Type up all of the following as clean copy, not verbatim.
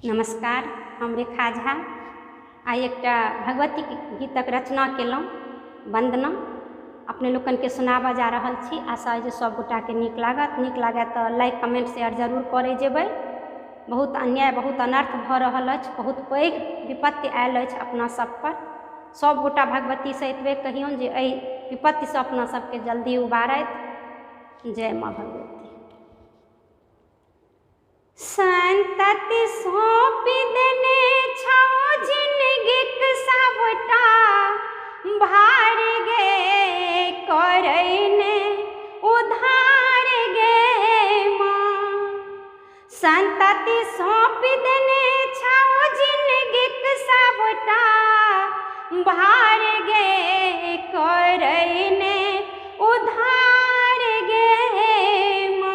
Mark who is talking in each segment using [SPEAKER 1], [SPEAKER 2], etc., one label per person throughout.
[SPEAKER 1] नमस्कार, हम रेखा झा आइ एकटा भगवती गीतक रचना केलहुँ। वंदना अपने लोकन के सुनाबऽ जा रहल छी। आशा जे सब गोटा के नीक लागत। नीक लागे तो लाइक कमेंट शेयर जरूर करे जेबै। बहुत अन्याय बहुत अनर्थ भऽ रहल अछि, बहुत पैघ विपत्ति आयल अछि अपना सब पर। सब गोटा भगवती से एतबे कहियौन जे एहि विपत्ति से अपना सबके जल्दी उबारथि। जय माँ भगवती। संतति सौंपि देने छौ जिनगीक सबटा भार गे करैने उधार गे माँ। संतति सौंपि देने छौ जिनगीक सबटा भार गे करैने उधार गे माँ।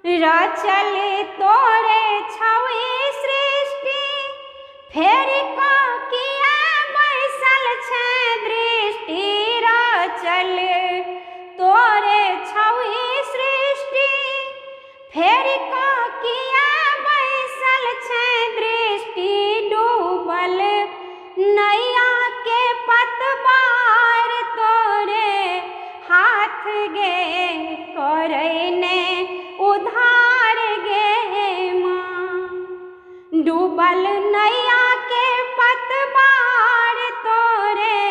[SPEAKER 1] रचल तोरे छवि सृष्टि फेर किया बैसल छै दृष्टि। रचल तोरे छवि सृष्टि फेर किया बैसल छै दृष्टि। डूबल नैया के पतवार तोरे हाथ गे करैने उधार गे माँ। डूबल नैया के पतवार तोरे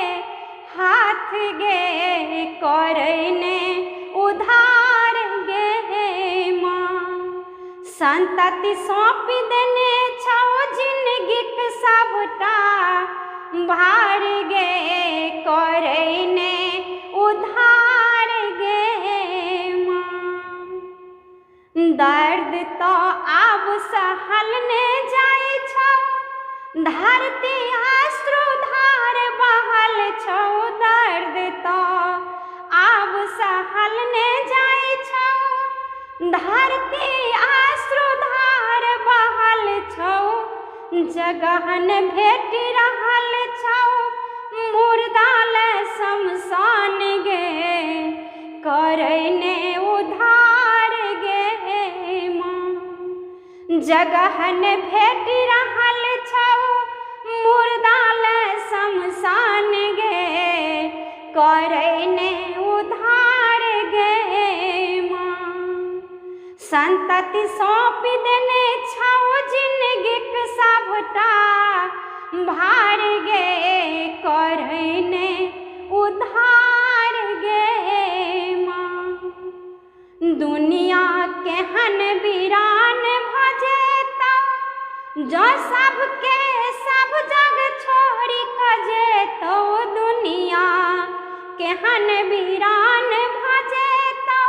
[SPEAKER 1] हाथ गे करैने उधार गे माँ। संतति सौंपि देने छौ जिनगीक सबटा भार गे करैने उधार गे माँ। दर्द तो आब सहल ने जाय छौ, धरती अश्रुधार बहल छौ। दर्द तो आब सहल ने जाय छौ, धरती अश्रुधार बहल छौ। जगहन भेट रहल छौ मुर्दाल शमशान गे करैने उधार गे माँ। जगहन भेट रहल छौ मुर्दाल शमशान गे करैने उधार गे माँ। संतति सौंपि देने छौ जिनगीक सबटा भार गे करैने उधार गे माँ। दुनिया केहन वीरान भऽ जेतौ जो सबके सब जग छोड़ि कऽ जेतौ। दुनिया केहन वीरान भऽ जेतौ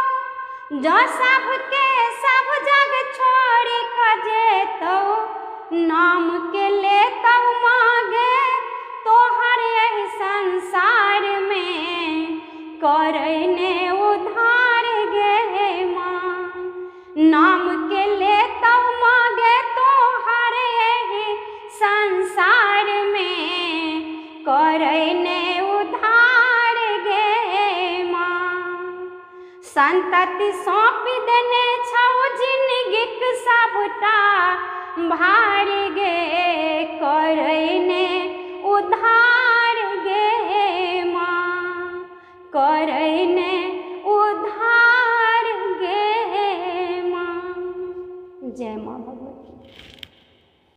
[SPEAKER 1] जो सबके सब जग छोड़ि कऽ जेतौ। नाम के लेतौ मांगे तोहर एहि संसार में करैने उधार गे माँ। नाम के लेतौ मांगे तोहर एहि संसार में करैने उधार गे माँ। संतति सौंपि देने छौ जिनगीक सबटा भार गे करैने उधार गे माँ। करैने उधार गे माँ। जय माँ भगवती।